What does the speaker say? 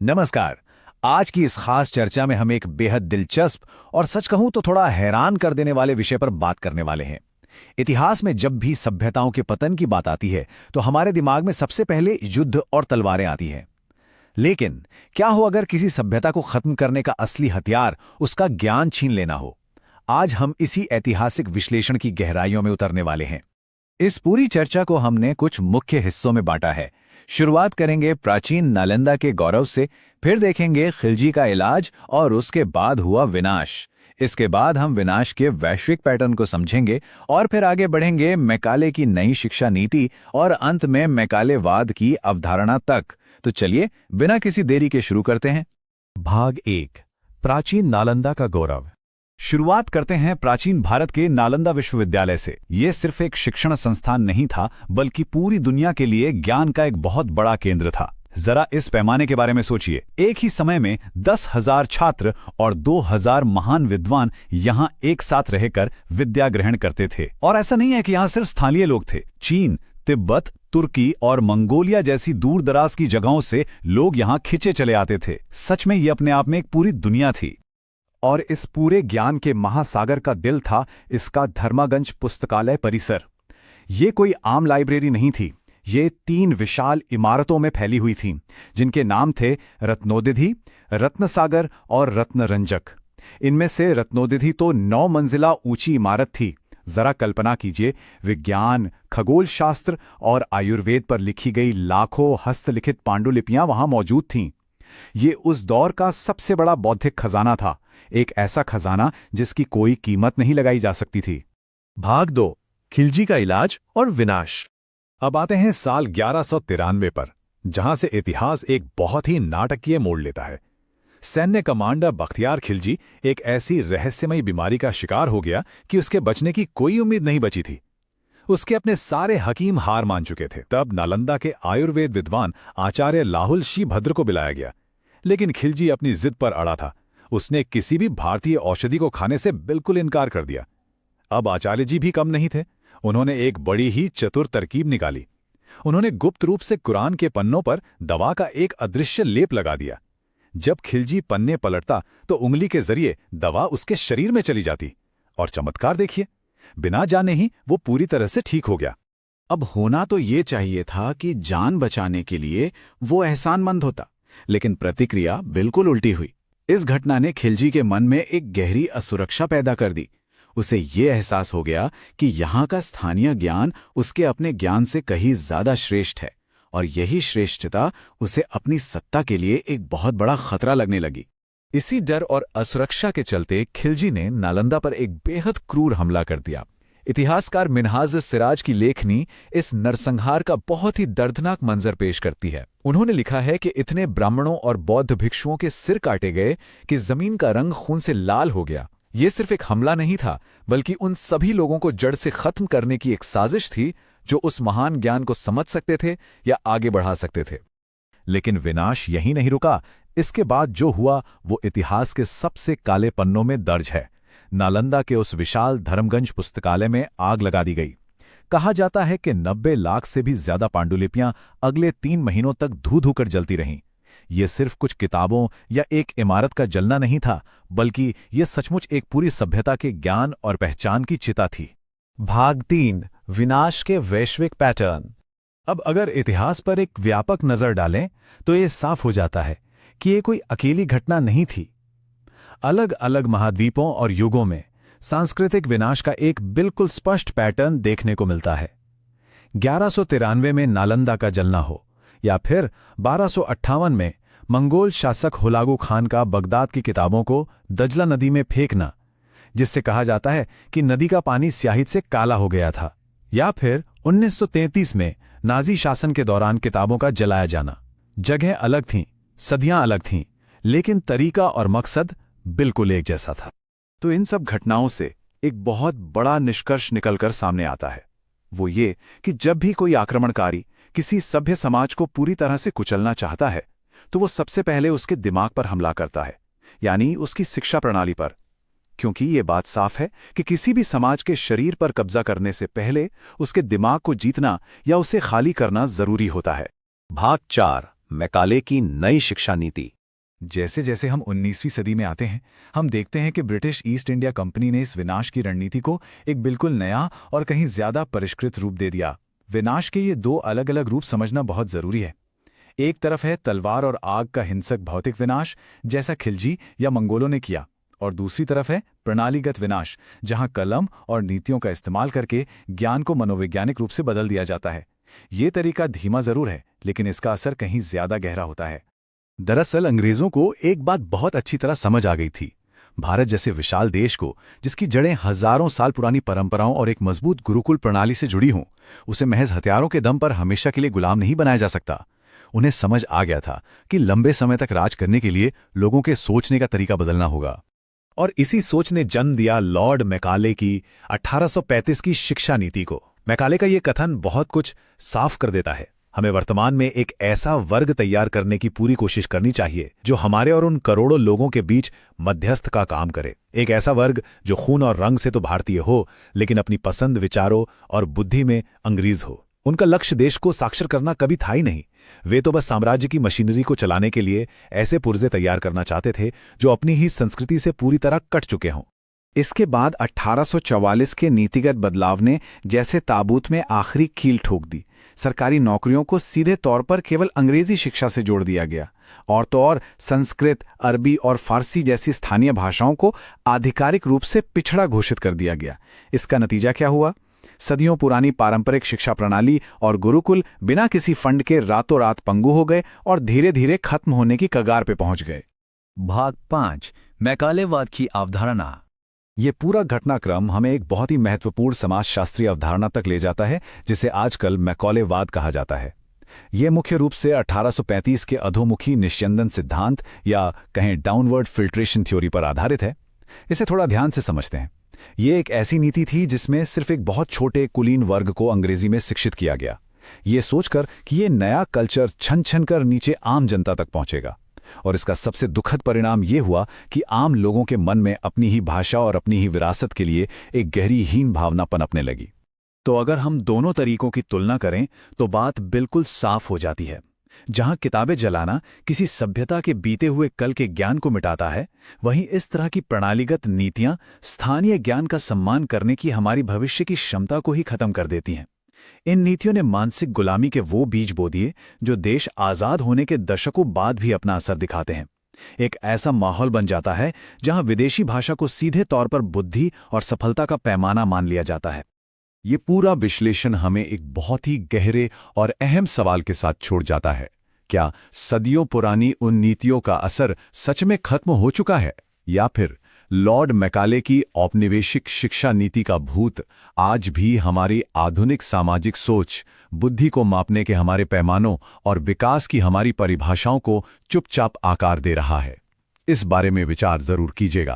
नमस्कार। आज की इस खास चर्चा में हम एक बेहद दिलचस्प और सच कहूं तो थोड़ा हैरान कर देने वाले विषय पर बात करने वाले हैं। इतिहास में जब भी सभ्यताओं के पतन की बात आती है तो हमारे दिमाग में सबसे पहले युद्ध और तलवारें आती हैं। लेकिन क्या हो अगर किसी सभ्यता को खत्म करने का असली हथियार उसका ज्ञान छीन लेना हो? आज हम इसी ऐतिहासिक विश्लेषण की गहराइयों में उतरने वाले हैं। इस पूरी चर्चा को हमने कुछ मुख्य हिस्सों में बांटा है। शुरुआत करेंगे प्राचीन नालंदा के गौरव से, फिर देखेंगे खिलजी का इलाज और उसके बाद हुआ विनाश। इसके बाद हम विनाश के वैश्विक पैटर्न को समझेंगे और फिर आगे बढ़ेंगे मैकाले की नई शिक्षा नीति और अंत में मैकालेवाद की अवधारणा तक। तो चलिए बिना किसी देरी के शुरू करते हैं। भाग 1, प्राचीन नालंदा का गौरव। शुरुआत करते हैं प्राचीन भारत के नालंदा विश्वविद्यालय से। यह सिर्फ एक शिक्षण संस्थान नहीं था, बल्कि पूरी दुनिया के लिए ज्ञान का एक बहुत बड़ा केंद्र था। जरा इस पैमाने के बारे में सोचिए। एक ही समय में 10,000 छात्र और 2,000 महान विद्वान यहाँ एक साथ रहकर विद्या ग्रहण करते थे। और ऐसा नहीं है कि यहाँ सिर्फ स्थानीय लोग थे। चीन, तिब्बत, तुर्की और मंगोलिया जैसी दूर दराज की जगहों से लोग यहाँ खिंचे चले आते थे। सच में ये अपने आप में एक पूरी दुनिया थी। और इस पूरे ज्ञान के महासागर का दिल था इसका धर्मागंज पुस्तकालय परिसर। ये कोई आम लाइब्रेरी नहीं थी। ये 3 विशाल इमारतों में फैली हुई थीं, जिनके नाम थे रत्नोदिधि, रत्नसागर और रत्नरंजक। इनमें से रत्नोदिधि तो 9 मंजिला ऊंची इमारत थी। जरा कल्पना कीजिए, विज्ञान, खगोल शास्त्र और आयुर्वेद पर लिखी गई लाखों हस्तलिखित पांडुलिपियां वहां मौजूद थीं। ये उस दौर का सबसे बड़ा बौद्धिक खजाना था, एक ऐसा खजाना जिसकी कोई कीमत नहीं लगाई जा सकती थी। भाग 2, खिलजी का इलाज और विनाश। अब आते हैं साल 1193 पर, जहां से इतिहास एक बहुत ही नाटकीय मोड़ लेता है। सैन्य कमांडर बख्तियार खिलजी एक ऐसी रहस्यमयी बीमारी का शिकार हो गया कि उसके बचने की कोई उम्मीद नहीं बची थी। उसके अपने सारे हकीम हार मान चुके थे। तब नालंदा के आयुर्वेद विद्वान आचार्य लाहुल श्रीभद्र को बुलाया गया, लेकिन खिलजी अपनी जिद पर अड़ा था। उसने किसी भी भारतीय औषधि को खाने से बिल्कुल इनकार कर दिया। अब आचार्य जी भी कम नहीं थे। उन्होंने एक बड़ी ही चतुर तरकीब निकाली। उन्होंने गुप्त रूप से कुरान के पन्नों पर दवा का एक अदृश्य लेप लगा दिया। जब खिलजी पन्ने पलटता तो उंगली के जरिए दवा उसके शरीर में चली जाती। और चमत्कार देखिए, बिना जाने ही वो पूरी तरह से ठीक हो गया। अब होना तो ये चाहिए था कि जान बचाने के लिए वो एहसानमंद होता, लेकिन प्रतिक्रिया बिल्कुल उल्टी हुई। इस घटना ने खिलजी के मन में एक गहरी असुरक्षा पैदा कर दी। उसे ये एहसास हो गया कि यहाँ का स्थानीय ज्ञान उसके अपने ज्ञान से कहीं ज्यादा श्रेष्ठ है, और यही श्रेष्ठता उसे अपनी सत्ता के लिए एक बहुत बड़ा खतरा लगने लगी। इसी डर और असुरक्षा के चलते खिलजी ने नालंदा पर एक बेहद क्रूर हमला कर दिया। इतिहासकार मिन्हाज सिराज की लेखनी इस नरसंहार का बहुत ही दर्दनाक मंजर पेश करती है। उन्होंने लिखा है कि इतने ब्राह्मणों और बौद्ध भिक्षुओं के सिर काटे गए कि जमीन का रंग खून से लाल हो गया। ये सिर्फ एक हमला नहीं था, बल्कि उन सभी लोगों को जड़ से खत्म करने की एक साजिश थी जो उस महान ज्ञान को समझ सकते थे या आगे बढ़ा सकते थे। लेकिन विनाश यहीं नहीं रुका। इसके बाद जो हुआ वो इतिहास के सबसे काले पन्नों में दर्ज है। नालंदा के उस विशाल धर्मगंज पुस्तकालय में आग लगा दी गई। कहा जाता है कि 90 लाख से भी ज्यादा पांडुलिपियां अगले 3 महीनों तक धू-धू कर जलती रहीं। ये सिर्फ कुछ किताबों या एक इमारत का जलना नहीं था, बल्कि ये सचमुच एक पूरी सभ्यता के ज्ञान और पहचान की चिता थी। भाग 3, विनाश के वैश्विक पैटर्न। अब अगर इतिहास पर एक व्यापक नजर डालें तो ये साफ हो जाता है कि ये कोई अकेली घटना नहीं थी। अलग अलग महाद्वीपों और युगों में सांस्कृतिक विनाश का एक बिल्कुल स्पष्ट पैटर्न देखने को मिलता है। 1193 में नालंदा का जलना हो, या फिर 1258 में मंगोल शासक हुलागु खान का बगदाद की किताबों को दजला नदी में फेंकना, जिससे कहा जाता है कि नदी का पानी स्याही से काला हो गया था, या फिर 1933 में नाजी शासन के दौरान किताबों का जलाया जाना। जगह अलग थीं, सदियां अलग थीं, लेकिन तरीका और मकसद बिल्कुल एक जैसा था। तो इन सब घटनाओं से एक बहुत बड़ा निष्कर्ष निकलकर सामने आता है। वो ये कि जब भी कोई आक्रमणकारी किसी सभ्य समाज को पूरी तरह से कुचलना चाहता है, तो वो सबसे पहले उसके दिमाग पर हमला करता है, यानी उसकी शिक्षा प्रणाली पर। क्योंकि ये बात साफ है कि किसी भी समाज के शरीर पर कब्जा करने से पहले उसके दिमाग को जीतना या उसे खाली करना जरूरी होता है। भाग 4, मैकाले की नई शिक्षा नीति। जैसे जैसे हम 19वीं सदी में आते हैं, हम देखते हैं कि ब्रिटिश ईस्ट इंडिया कंपनी ने इस विनाश की रणनीति को एक बिल्कुल नया और कहीं ज्यादा परिष्कृत रूप दे दिया। विनाश के ये दो अलग अलग रूप समझना बहुत जरूरी है। एक तरफ है तलवार और आग का हिंसक भौतिक विनाश, जैसा खिलजी या मंगोलों ने किया, और दूसरी तरफ है प्रणालीगत विनाश, जहां कलम और नीतियों का इस्तेमाल करके ज्ञान को मनोवैज्ञानिक रूप से बदल दिया जाता है। ये तरीका धीमा जरूर है, लेकिन इसका असर कहीं ज्यादा गहरा होता है। दरअसल अंग्रेजों को एक बात बहुत अच्छी तरह समझ आ गई थी। भारत जैसे विशाल देश को, जिसकी जड़ें हजारों साल पुरानी परंपराओं और एक मजबूत गुरुकुल प्रणाली से जुड़ी हों, उसे महज हथियारों के दम पर हमेशा के लिए गुलाम नहीं बनाया जा सकता। उन्हें समझ आ गया था कि लंबे समय तक राज करने के लिए लोगों के सोचने का तरीका बदलना होगा। और इसी सोच ने जन्म दिया लॉर्ड मैकाले की 1835 की शिक्षा नीति को। मैकाले का ये कथन बहुत कुछ साफ कर देता है। हमें वर्तमान में एक ऐसा वर्ग तैयार करने की पूरी कोशिश करनी चाहिए जो हमारे और उन करोड़ों लोगों के बीच मध्यस्थ का काम करे। एक ऐसा वर्ग जो खून और रंग से तो भारतीय हो, लेकिन अपनी पसंद, विचारों और बुद्धि में अंग्रेज हो। उनका लक्ष्य देश को साक्षर करना कभी था ही नहीं। वे तो बस साम्राज्य की मशीनरी को चलाने के लिए ऐसे पुर्जे तैयार करना चाहते थे जो अपनी ही संस्कृति से पूरी तरह कट चुके हों। इसके बाद 1844 के नीतिगत बदलाव ने जैसे ताबूत में आखिरी कील ठोक दी। सरकारी नौकरियों को सीधे तौर पर केवल अंग्रेजी शिक्षा से जोड़ दिया गया, और तो और संस्कृत, अरबी और फारसी जैसी स्थानीय भाषाओं को आधिकारिक रूप से पिछड़ा घोषित कर दिया गया। इसका नतीजा क्या हुआ? सदियों पुरानी पारंपरिक शिक्षा प्रणाली और गुरुकुल बिना किसी फंड के रातों रात पंगु हो गए और धीरे धीरे खत्म होने की कगार पे पहुंच गए। भाग 5, मैकालेवाद की अवधारणा। ये पूरा घटनाक्रम हमें एक बहुत ही महत्वपूर्ण समाजशास्त्रीय अवधारणा तक ले जाता है, जिसे आजकल मैकालेवाद कहा जाता है। ये मुख्य रूप से 1835 के अधोमुखी निस्यंदन सिद्धांत या कहें डाउनवर्ड फिल्ट्रेशन थ्योरी पर आधारित है। इसे थोड़ा ध्यान से समझते हैं। ये एक ऐसी नीति थी जिसमें सिर्फ एक बहुत छोटे कुलीन वर्ग को अंग्रेजी में शिक्षित किया गया, ये सोचकर कि ये नया कल्चर छन छन कर नीचे आम जनता तक पहुंचेगा। और इसका सबसे दुखद परिणाम ये हुआ कि आम लोगों के मन में अपनी ही भाषा और अपनी ही विरासत के लिए एक गहरी हीन भावना पनपने लगी। तो अगर हम दोनों तरीकों की तुलना करें तो बात बिल्कुल साफ हो जाती है। जहां किताबें जलाना किसी सभ्यता के बीते हुए कल के ज्ञान को मिटाता है, वहीं इस तरह की प्रणालीगत नीतियां स्थानीय ज्ञान का सम्मान करने की हमारी भविष्य की क्षमता को ही खत्म कर देती हैं। इन नीतियों ने मानसिक गुलामी के वो बीज बो दिए जो देश आजाद होने के दशकों बाद भी अपना असर दिखाते हैं। एक ऐसा माहौल बन जाता है जहां विदेशी भाषा को सीधे तौर पर बुद्धि और सफलता का पैमाना मान लिया जाता है। ये पूरा विश्लेषण हमें एक बहुत ही गहरे और अहम सवाल के साथ छोड़ जाता है। क्या सदियों पुरानी उन नीतियों का असर सच में खत्म हो चुका है, या फिर लॉर्ड मैकाले की औपनिवेशिक शिक्षा नीति का भूत आज भी हमारी आधुनिक सामाजिक सोच, बुद्धि को मापने के हमारे पैमानों और विकास की हमारी परिभाषाओं को चुपचाप आकार दे रहा है? इस बारे में विचार जरूर कीजिएगा।